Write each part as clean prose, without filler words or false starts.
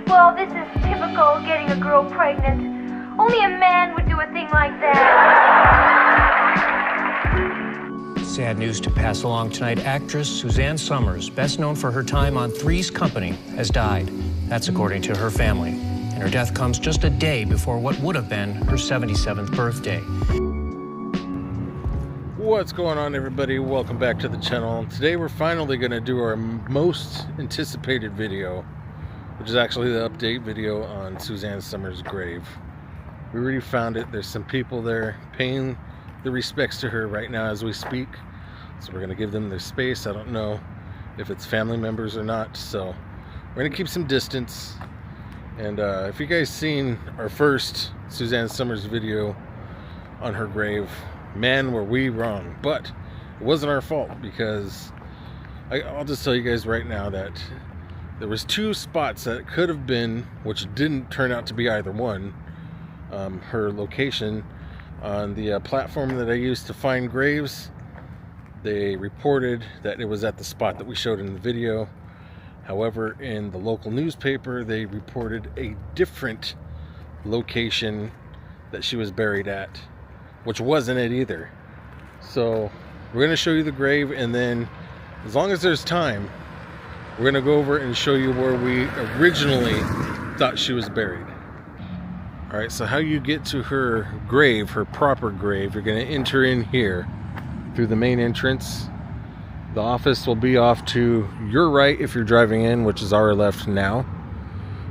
Well, this is typical getting a girl pregnant. Only a man would do a thing like that. Sad news to pass along tonight. Actress Suzanne Somers, best known for her time on Three's Company, has died. That's according to her family. And her death comes just a day before what would have been her 77th birthday. What's going on, everybody? Welcome back to the channel. Today we're finally going to do our most anticipated video, which is actually the update video on Suzanne Somers' grave. We already found it. There's some people there paying the respects to her right now as we speak, so we're going to give them their space. I don't know if it's family members or not, so we're going to keep some distance. And if you guys seen our first Suzanne Somers video on her grave, man, were we wrong. But it wasn't our fault, because I'll just tell you guys right now that there was two spots that could have been, which didn't turn out to be either one, her location on the platform that I used to find graves. They reported that it was at the spot that we showed in the video. However, in the local newspaper, they reported a different location that she was buried at, which wasn't it either. So we're going to show you the grave, and then as long as there's time, we're going to go over and show you where we originally thought she was buried. Alright, so how you get to her grave, her proper grave, you're going to enter in here through the main entrance. The office will be off to your right if you're driving in, which is our left now.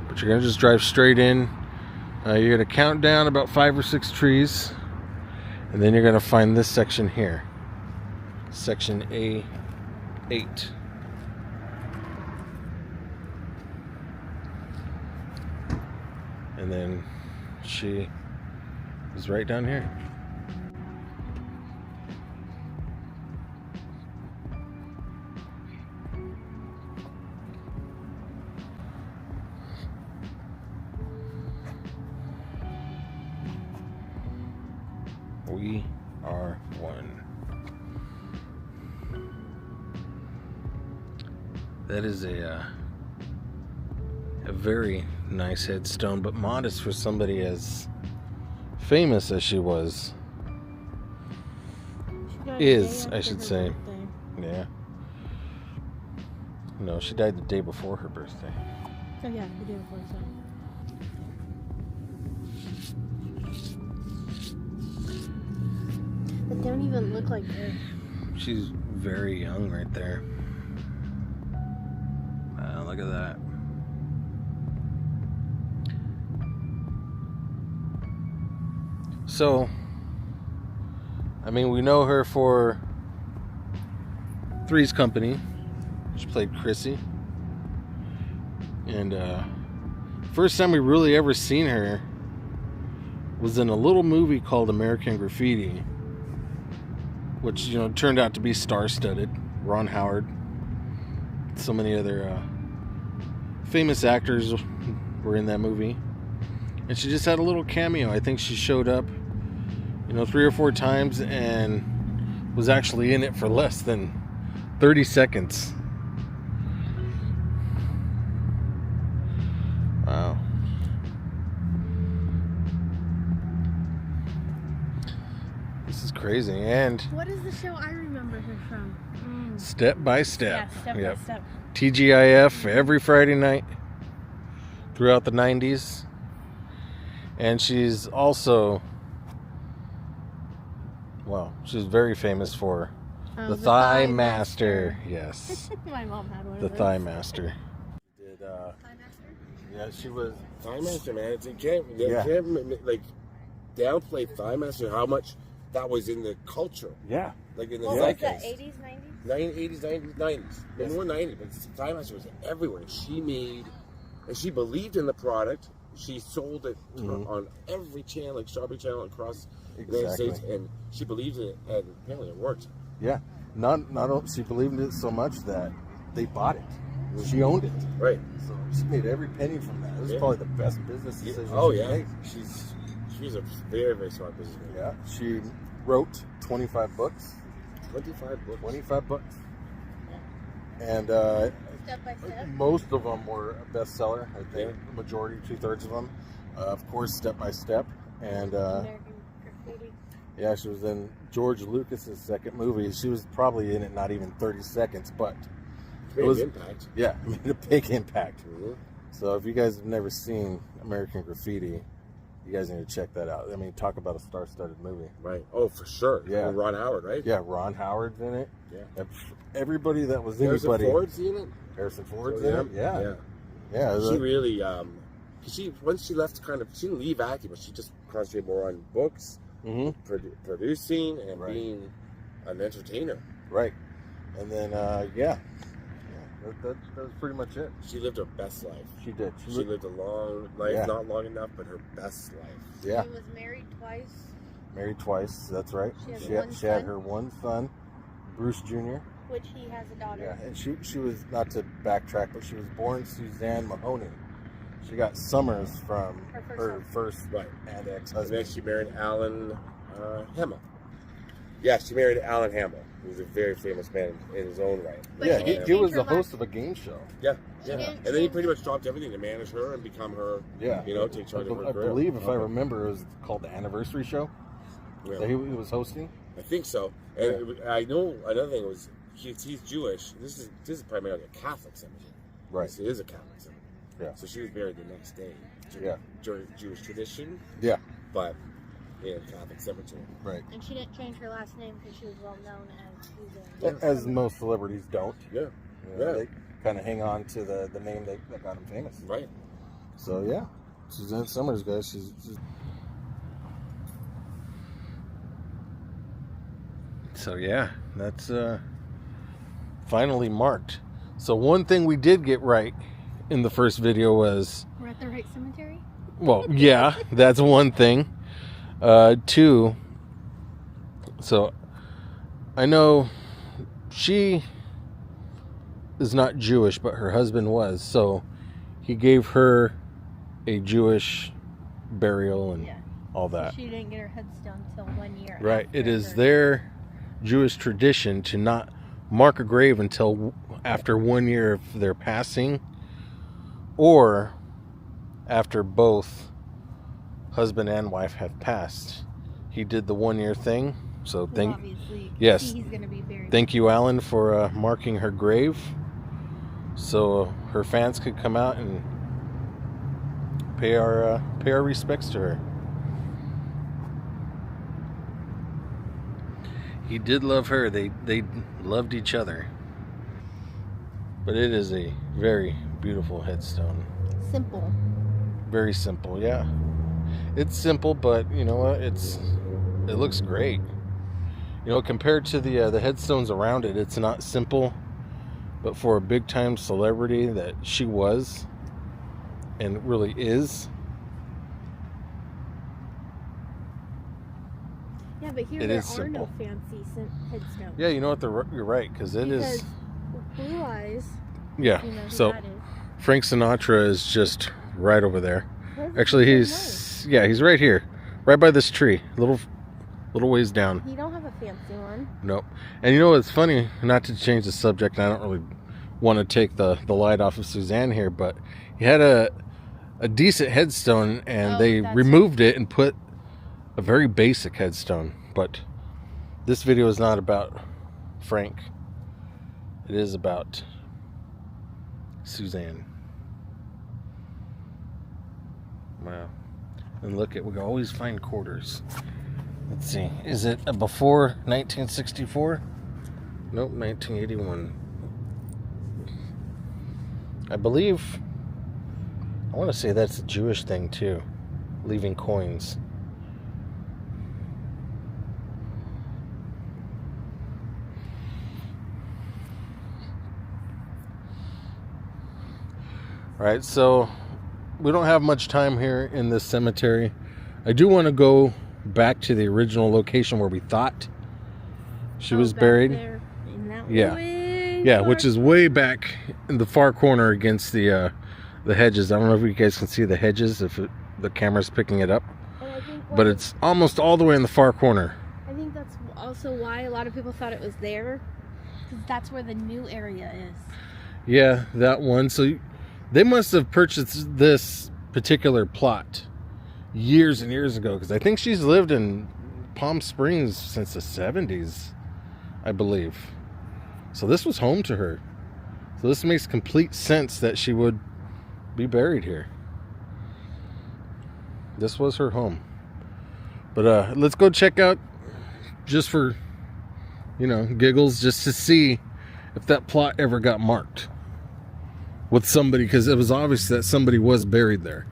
But you're going to just drive straight in. You're going to count down about 5 or 6 trees. And then you're going to find this section here. Section A8. And then she is right down here. We are one. That is a very nice headstone, but modest for somebody as famous as she was. I should say. Yeah. No, she died the day before her birthday. Oh yeah, the day before, so. It don't even look like her. She's very young right there. Wow, look at that. So, I mean, we know her for Three's Company. She played Chrissy. And first time we really ever seen her was in a little movie called American Graffiti, which, you know, turned out to be star-studded. Ron Howard, so many other famous actors were in that movie, and she just had a little cameo. I think she showed up, you know, 3 or 4 times and was actually in it for less than 30 seconds. Wow. This is crazy. And what is the show I remember her from? Step by Step. Yeah, Step by Step. TGIF every Friday night throughout the 90s. And she's also, well, she's very famous for the Thigh Master. Yes. My mom had one of The those. Thigh Master. Did, Thigh Master? yeah, she was Thigh Master, man. You can't like downplay Thigh Master, how much that was in the culture. Yeah. Like in the What was that, zeitgeist. 80s, 90s? 80s, 90s, 90s. Yes. More 90s, but Thigh Master was everywhere. She made, and she believed in the product. She sold it on every channel, like Strawberry Channel across the United States, and she believed in it, and apparently it worked. Yeah. Not she believed in it so much that they bought it. She owned it. Right. So she made every penny from that. This is probably the best business decision Oh, she yeah. made. She's a very, very smart businessman. Yeah. She wrote 25 books. 25 books. 25 books. And Step by Step. Most of them were a bestseller. I think the majority, 2/3 of them. Of course, Step by Step, and American Graffiti. yeah, she was in George Lucas's second movie. She was probably in it not even 30 seconds, but Big impact. Yeah, it made a big impact. Mm-hmm. So if you guys have never seen American Graffiti, you guys need to check that out. I mean, talk about a star-studded movie. Right. Oh, for sure. Yeah. And Ron Howard, right? Yeah, Ron Howard's in it. Yeah. Everybody that was Harrison anybody. Ford's in it? Harrison Ford's in it. Yeah. Yeah. She really, once she left she didn't leave acting, but she just concentrated more on books, producing, and being an entertainer. Right. And then, that was pretty much it. She lived her best life. She did. She lived a long life, not long enough, but her best life. Yeah. She was married twice. Married twice, that's right. She had her one son, Bruce Jr. Which he has a daughter. Yeah, and she was, not to backtrack, but she was born Suzanne Mahoney. She got Somers from her first and ex-husband. And then she married Alan Hamill. Yeah, she married Alan Hamill, who's a very famous man in his own right. But he was the host of a game show. Yeah. And then he pretty much dropped everything to manage her and become her, take charge of her I career. believe, if I remember, it was called the Anniversary Show that he was hosting. I think so. And I know another thing was, he's Jewish. This is primarily a Catholic cemetery. Right. It is a Catholic cemetery. Yeah. So she was buried the next day. Jewish tradition. Yeah. But in Catholic cemetery. Right. And she didn't change her last name because she was well known as Suzanne. As most celebrities don't. Yeah. They kind of hang on to the name that got them famous. Right. So yeah, Suzanne Somers, guys. She's so yeah, that's finally marked. So one thing we did get right in the first video was we're at the right cemetery. Well, yeah, that's one thing. Two, so I know she is not Jewish, but her husband was, so he gave her a Jewish burial and all that. So she didn't get her headstone until 1 year. Right. It is their Jewish tradition to not mark a grave until after 1 year of their passing, or after both husband and wife have passed. He did the 1 year thing, so he's gonna be buried. Thank you, Alan, for marking her grave, so her fans could come out and pay our respects to her. He did love her. They loved each other. But it is a very beautiful headstone. Simple. Very simple, yeah. It's simple, but you know what? It looks great. You know, compared to the headstones around it, it's not simple. But for a big time celebrity that she was, and really is. Yeah, but here there are no fancy headstones. Yeah, you know what? You're right, because is Blue Eyes. Yeah. You know who So that is. Frank Sinatra is just right over there. Actually, he's right here, right by this tree, little ways down. He don't have a fancy one. Nope. And you know what's funny? Not to change the subject, and I don't really want to take the light off of Suzanne here, but he had a decent headstone, and they removed it and put a very basic headstone. But this video is not about Frank. It is about Suzanne. Wow. And look, we can always find quarters. Let's see. Is it a before 1964? Nope, 1981. I believe, I want to say that's a Jewish thing too, leaving coins. All right, so we don't have much time here in this cemetery. I do want to go back to the original location where we thought she was buried. Yeah, which is way back in the far corner against the hedges. I don't know if you guys can see the hedges if the camera's picking it up, but it's almost all the way in the far corner. I think that's also why a lot of people thought it was there, because that's where the new area is. Yeah, that one. So they must have purchased this particular plot years and years ago, because I think she's lived in Palm Springs since the 70s, I believe. So this was home to her. So this makes complete sense that she would be buried here. This was her home. But let's go check out, just for, you know, giggles, just to see if that plot ever got marked with somebody, because it was obvious that somebody was buried there,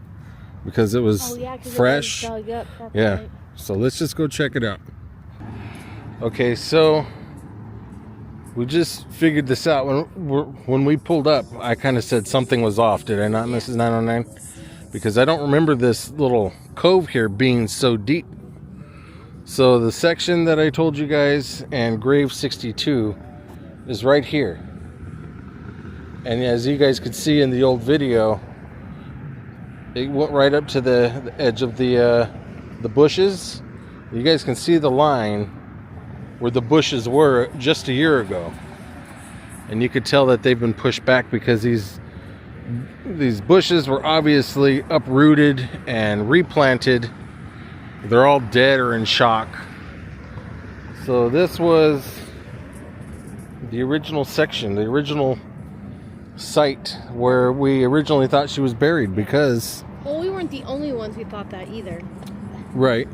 because it was fresh. It was dug up, Yeah. right. So let's just go check it out. Okay, so we just figured this out when we pulled up. I kind of said something was off, did I not, Mrs. 909? Because I don't remember this little cove here being so deep. So the section that I told you guys and grave 62 is right here. And as you guys could see in the old video, it went right up to the edge of the bushes. You guys can see the line where the bushes were just a year ago. And you could tell that they've been pushed back, because these bushes were obviously uprooted and replanted. They're all dead or in shock. So this was the original section, the original site where we originally thought she was buried, because... Well, we weren't the only ones who thought that either. Right.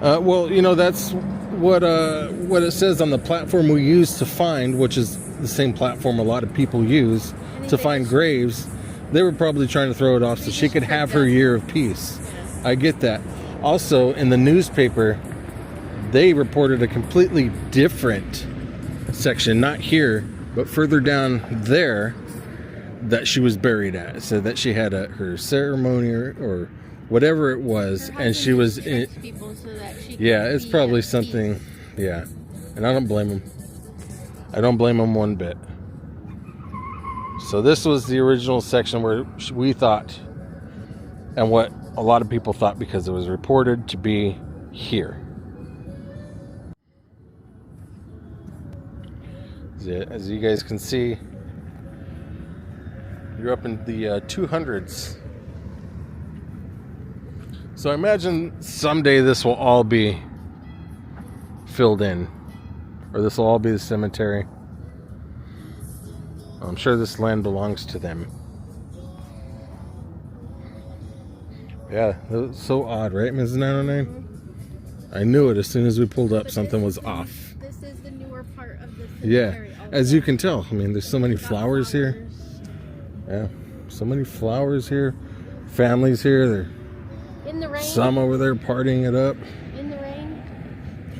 Well, you know, that's what it says on the platform we use to find, which is the same platform a lot of people use to find graves. They were probably trying to throw it off so she could have her year of peace. I get that. Also, in the newspaper, they reported a completely different section, not here, but further down there, that she was buried at. It said that she had her ceremony or whatever it was, and she was in. Yeah, it's probably something. Yeah, and I don't blame them. I don't blame them one bit. So this was the original section where we thought, and what a lot of people thought, because it was reported to be here. As you guys can see, you're up in the 200s. So I imagine someday this will all be filled in, or this will all be the cemetery. I'm sure this land belongs to them. Yeah, that was so odd, right, Mrs. 909? I knew it as soon as we pulled up. Something was off. This is the newer part of the cemetery. Yeah, as you can tell. I mean, there's so many flowers here. Yeah, so many flowers here. Families here. They're in the rain. Some over there partying it up. In the rain.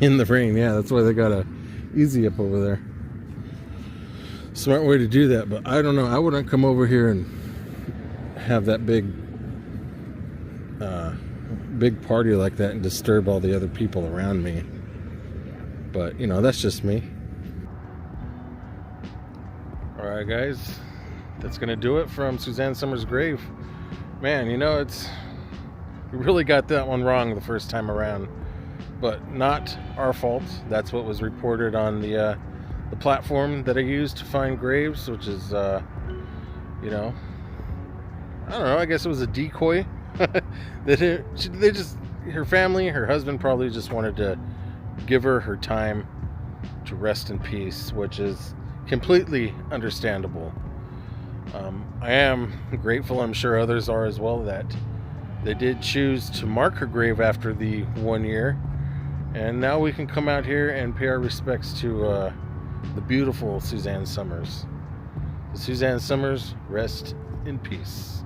In the rain, yeah. That's why they got a easy up over there. Smart way to do that, but I don't know. I wouldn't come over here and have that big party like that and disturb all the other people around me. But, you know, that's just me. Alright, guys. That's going to do it from Suzanne Somers' grave. Man, you know, we really got that one wrong the first time around. But not our fault. That's what was reported on the platform that I used to find graves, which is, you know, I don't know, I guess it was a decoy. Her family, her husband probably just wanted to give her time to rest in peace, which is completely understandable. I am grateful, I'm sure others are as well, that they did choose to mark her grave after the 1 year. And now we can come out here and pay our respects to the beautiful Suzanne Somers. Suzanne Somers, rest in peace.